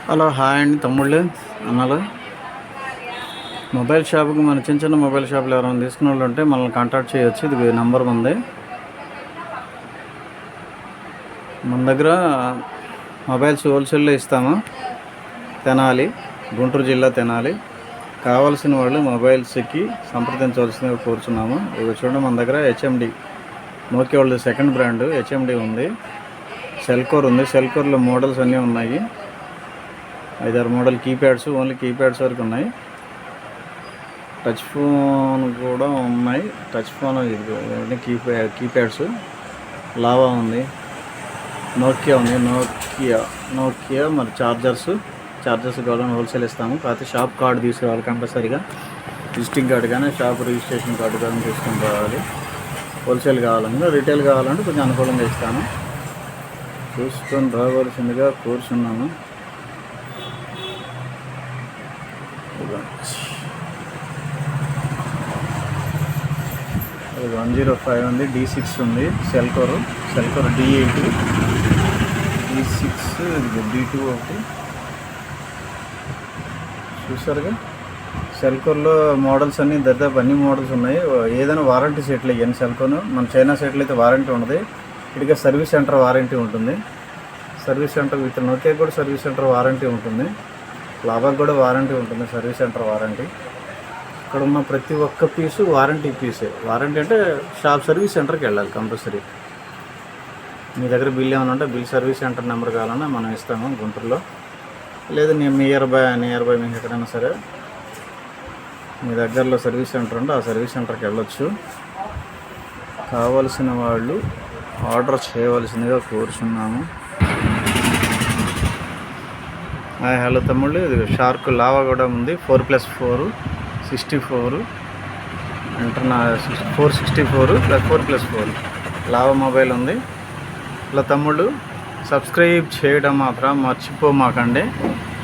Hello hi అండి తమ్ముళ్ళు అన్నలు. మొబైల్ షాప్కి మన చిన్న చిన్న మొబైల్ షాపులు ఎవరైనా తీసుకున్న వాళ్ళు ఉంటే మనల్ని కాంటాక్ట్ చేయొచ్చు. ఇది నంబర్ ఉంది. మన దగ్గర మొబైల్స్ హోల్సేల్లో ఇస్తాము. తెనాలి, గుంటూరు జిల్లా తెనాలి. కావాల్సిన వాళ్ళు మొబైల్స్కి సంప్రదించవలసిందిగా కోరుచున్నాము. ఇవి చూడండి, మన దగ్గర హెచ్ఎండి నోకియా వాళ్ళది సెకండ్ బ్రాండ్ హెచ్ఎండి ఉంది. సెల్కోర్ ఉంది. సెల్కోర్లో మోడల్స్ అన్నీ ఉన్నాయి. 5-6 మోడల్ కీప్యాడ్స్, ఓన్లీ కీప్యాడ్స్ వరకు ఉన్నాయి. టచ్ ఫోన్ కూడా ఉన్నాయి. Touch phone keypads. లావా ఉంది, నోకియా ఉంది. నోకియా మరి చార్జర్స్ కావాలని హోల్సేల్ ఇస్తాము. కాకపోతే షాప్ కార్డు తీసుకోవాలి కంపల్సరీగా. విజిటింగ్ కార్డు కానీ షాప్ రిజిస్ట్రేషన్ కార్డు కానీ తీసుకొని రావాలి. హోల్సేల్ కావాలంటే, రిటైల్ కావాలంటే కొంచెం అనుకూలంగా ఇస్తాను. చూసుకొని రావాల్సిందిగా కోరుచున్నాను. 105 ఉంది. D6 ఉంది. సెల్కోర్ D8, D6, D2 ఒకటి. చూసారుగా, సెల్కోర్లో మోడల్స్ అన్నీ దాదాపు అన్ని మోడల్స్ ఉన్నాయి. ఏదైనా వారంటీ సెట్లు ఇవ్వండి. సెల్కోన్ మన చైనా సెట్లు అయితే వారంటీ ఉండదు. ఇటుగా సర్వీస్ సెంటర్ వారంటీ ఉంటుంది. సర్వీస్ సెంటర్ విత్ నోకియా కూడా సర్వీస్ సెంటర్ వారంటీ ఉంటుంది. లాభాకి కూడా వారంటీ ఉంటుంది. Service centre warranty. ఇక్కడ ఉన్న ప్రతి ఒక్క పీసు వారంటీ పీసే. వారంటీ అంటే షాప్ సర్వీస్ సెంటర్కి వెళ్ళాలి కంపల్సరీ. మీ దగ్గర బిల్ ఏమైనా ఉంటే బిల్ సర్వీస్ సెంటర్ నెంబర్ కావాలన్నా మనం ఇస్తాము గుంటూరులో. లేదు నేను నియర్ బై మీకు ఎక్కడైనా సరే మీ దగ్గరలో సర్వీస్ సెంటర్ ఉంటే ఆ సర్వీస్ సెంటర్కి వెళ్ళొచ్చు. కావలసిన వాళ్ళు ఆర్డర్ చేయవలసిందిగా కోరుచున్నాము. హలో తమ్ముళ్ళు, ఇది షార్క్ లావా కూడా ఉంది. 4+4 64 ఇంటర్నల్ 464 +4+4 లావా మొబైల్ ఉంది. ఇలా తమ్ముళ్ళు, సబ్స్క్రైబ్ చేయడం మాత్రం మర్చిపోమాకండి.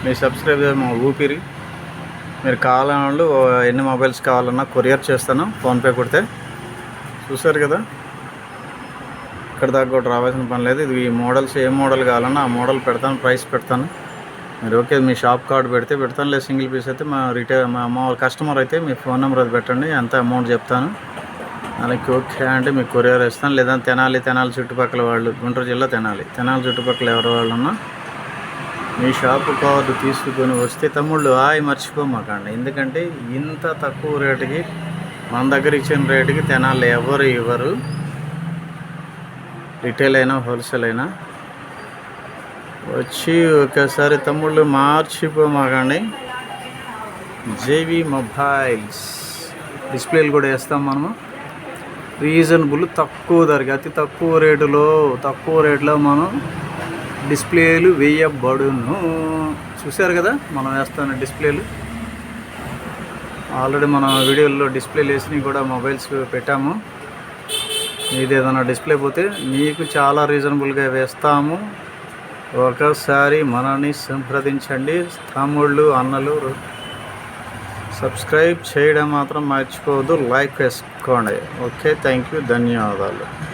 మీ సబ్స్క్రైబ్ మా ఊపిరి. మీరు కావాలన్న వాళ్ళు ఎన్ని మొబైల్స్ కావాలన్నా కొరియర్ చేస్తాను, ఫోన్పే కొడితే. చూసారు కదా, ఇక్కడ దాకా కూడా రావాల్సిన పని లేదు. ఇది ఈ మోడల్స్ ఏ మోడల్ కావాలన్నా ఆ మోడల్ పెడతాను, ప్రైస్ పెడతాను. మీరు ఓకే మీ షాప్ కార్డు పెడతాను. లేదు సింగిల్ పీస్ అయితే మా కస్టమర్ అయితే మీ ఫోన్ నెంబర్ అది పెట్టండి, ఎంత అమౌంట్ చెప్తాను. అలాగే ఓకే అంటే మీకు కొరియర్ ఇస్తాను. లేదా తెనాలి చుట్టుపక్కల వాళ్ళు, గుంటూరు జిల్లా తెనాలి చుట్టుపక్కల ఎవరి వాళ్ళు ఉన్నా మీ షాపు కార్డు తీసుకొని వస్తే తమ్ముళ్ళు మర్చిపోమాకండి. ఎందుకంటే ఇంత తక్కువ రేటుకి మన దగ్గర ఇచ్చిన రేటుకి తెనాలి ఎవరు ఇవ్వరు. రిటైల్ అయినా హోల్సేల్ అయినా వచ్చి ఒకసారి తమ్ముళ్ళు మార్చిపోమాకండి. జేవి మొబైల్స్ డిస్ప్లేలు కూడా వేస్తాం మనము. రీజనబుల్, తక్కువ ధరకి, అతి తక్కువ రేటులో మనం డిస్ప్లేలు వేయబడును. చూశారు కదా, మనం వేస్తాను డిస్ప్లేలు. ఆల్రెడీ మన వీడియోల్లో డిస్ప్లేలు వేసినవి కూడా మొబైల్స్ పెట్టాము. ఇది ఏదైనా డిస్ప్లే పోతే మీకు చాలా రీజనబుల్గా వేస్తాము. ఒకసారి మనని సంప్రదించండి తమ్ముళ్ళు, అన్నలు. సబ్స్క్రైబ్ చేయడం మాత్రం మర్చిపోవద్దు, లైక్ వేసుకోండి. ఓకే, థ్యాంక్ యూ, ధన్యవాదాలు.